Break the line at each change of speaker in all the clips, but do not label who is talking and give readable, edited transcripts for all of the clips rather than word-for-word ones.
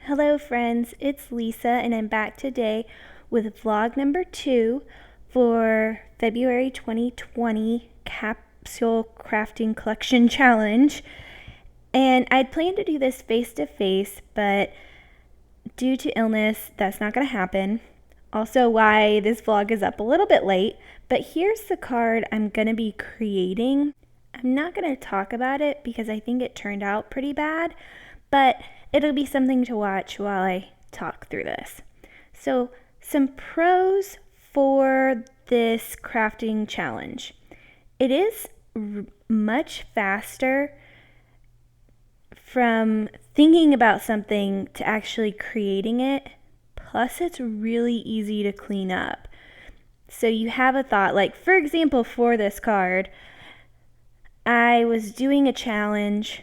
Hello friends, it's Lisa and I'm back today with vlog number 2 for February 2020 Capsule Crafting Collection Challenge. And I'd planned to do this face to face, but due to illness, that's not going to happen. Also why this vlog is up a little bit late, but here's the card I'm going to be creating. I'm not going to talk about it because I think it turned out pretty bad, but it'll be something to watch while I talk through this. So, some pros for this crafting challenge. It is much faster from thinking about something to actually creating it. Plus, it's really easy to clean up. So you have a thought, like for example, for this card, I was doing a challenge,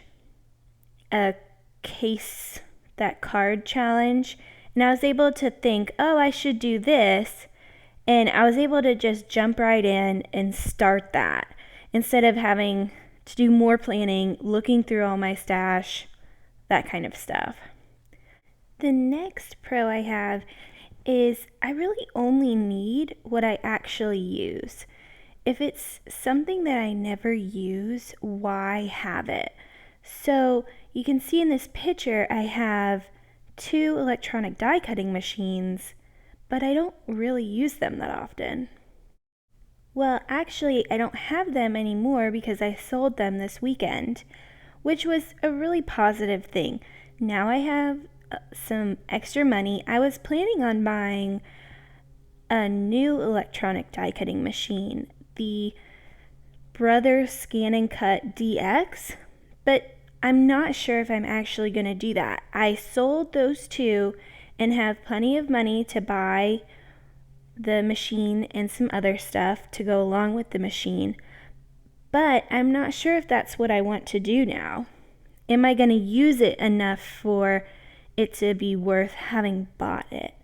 a case that card challenge, and I was able to think, oh, I should do this, and I was able to just jump right in and start that instead of having to do more planning, looking through all my stash, that kind of stuff. The next pro I have is I really only need what I actually use. If it's something that I never use, why have it? So you can see in this picture I have 2 electronic die cutting machines, but I don't really use them that often. Well, actually, I don't have them anymore because I sold them this weekend, which was a really positive thing. Now I have some extra money. I was planning on buying a new electronic die cutting machine, the Brothers Scan and Cut DX, but I'm not sure if I'm actually going to do that. I sold those 2 and have plenty of money to buy the machine and some other stuff to go along with the machine, but I'm not sure if that's what I want to do now. Am I going to use it enough for it to be worth having bought it?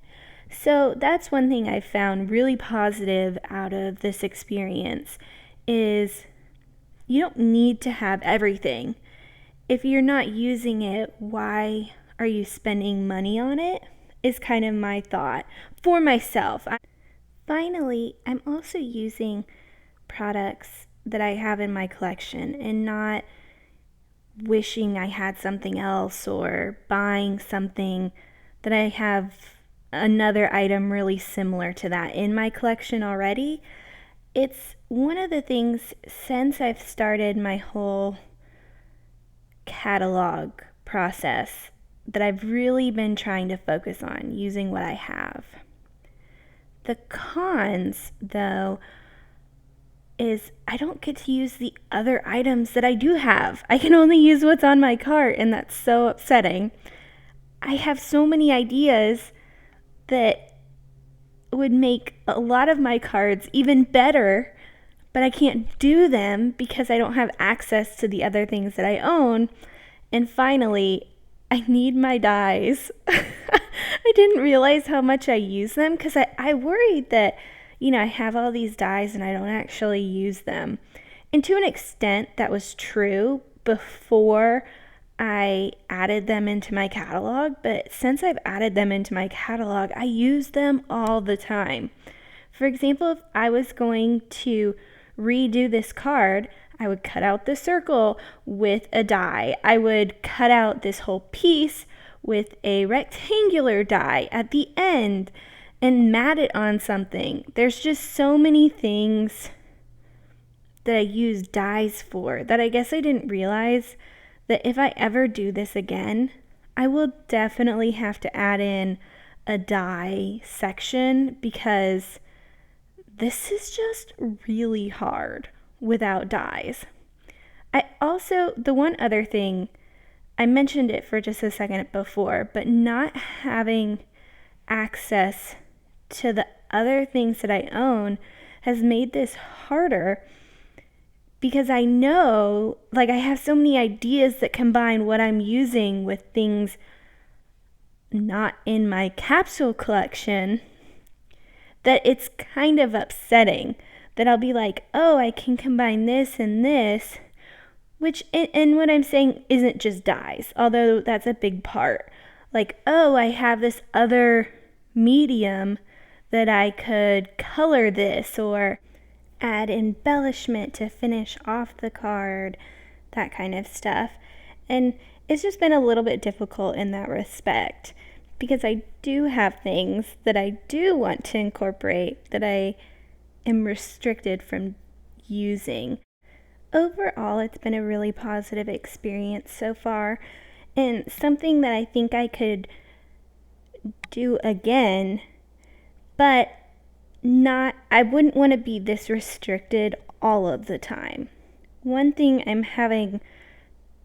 So that's one thing I found really positive out of this experience is you don't need to have everything. If you're not using it, why are you spending money on it? Is kind of my thought for myself. Finally, I'm also using products that I have in my collection and not wishing I had something else or buying something that I have another item really similar to that in my collection already. It's one of the things since I've started my whole catalog process that I've really been trying to focus on using what I have. The cons, though, is I don't get to use the other items that I do have. I can only use what's on my cart, and that's so upsetting. I have so many ideas that would make a lot of my cards even better, but I can't do them because I don't have access to the other things that I own. And finally, I need my dies. I didn't realize how much I use them because I worried that, I have all these dies and I don't actually use them. And to an extent, that was true before I added them into my catalog, but since I've added them into my catalog, I use them all the time. For example, if I was going to redo this card, I would cut out the circle with a die. I would cut out this whole piece with a rectangular die at the end and mat it on something. There's just so many things that I use dies for that I guess I didn't realize that if I ever do this again, I will definitely have to add in a die section because this is just really hard without dies. The one other thing, I mentioned it for just a second before, but not having access to the other things that I own has made this harder because I know, I have so many ideas that combine what I'm using with things not in my capsule collection that it's kind of upsetting that I'll be like, oh, I can combine this and this, which, and what I'm saying isn't just dies, although that's a big part. like, oh, I have this other medium that I could color this or add embellishment to finish off the card, that kind of stuff. And it's just been a little bit difficult in that respect because I do have things that I do want to incorporate that I am restricted from using. Overall, it's been a really positive experience so far, and something that I think I could do again, but I wouldn't want to be this restricted all of the time. One thing I'm having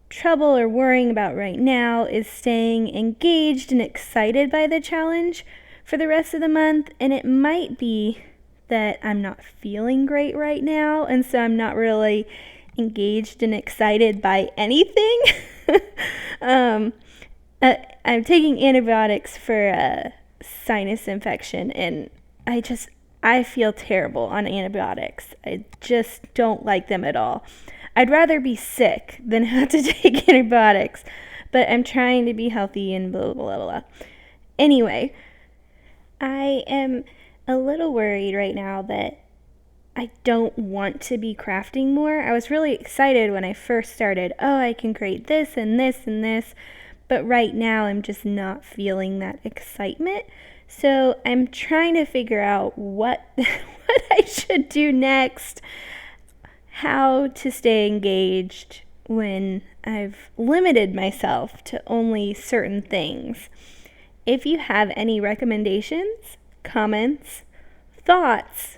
trouble or worrying about right now is staying engaged and excited by the challenge for the rest of the month, and it might be that I'm not feeling great right now, and so I'm not really engaged and excited by anything. I'm taking antibiotics for a sinus infection, and I feel terrible on antibiotics. I just don't like them at all. I'd rather be sick than have to take antibiotics, but I'm trying to be healthy and blah, blah, blah, blah. Anyway, I am a little worried right now that I don't want to be crafting more. I was really excited when I first started. Oh, I can create this and this and this. But right now I'm just not feeling that excitement. So I'm trying to figure out what I should do next, how to stay engaged when I've limited myself to only certain things. If you have any recommendations, comments, thoughts,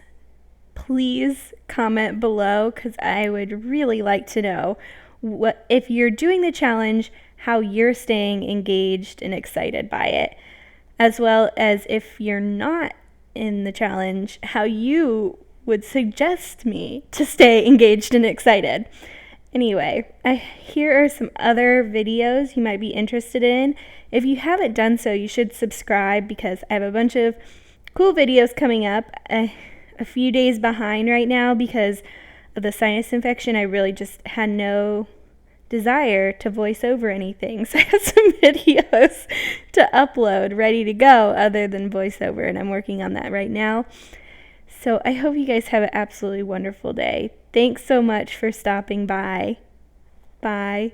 please comment below because I would really like to know what if you're doing the challenge, how you're staying engaged and excited by it, as well as if you're not in the challenge, how you would suggest me to stay engaged and excited. Anyway, here are some other videos you might be interested in. If you haven't done so, you should subscribe because I have a bunch of cool videos coming up. A few days behind right now because of the sinus infection. I really just had no desire to voice over anything. So I have some videos to upload ready to go other than voiceover, and I'm working on that right now. So I hope you guys have an absolutely wonderful day. Thanks so much for stopping by. Bye.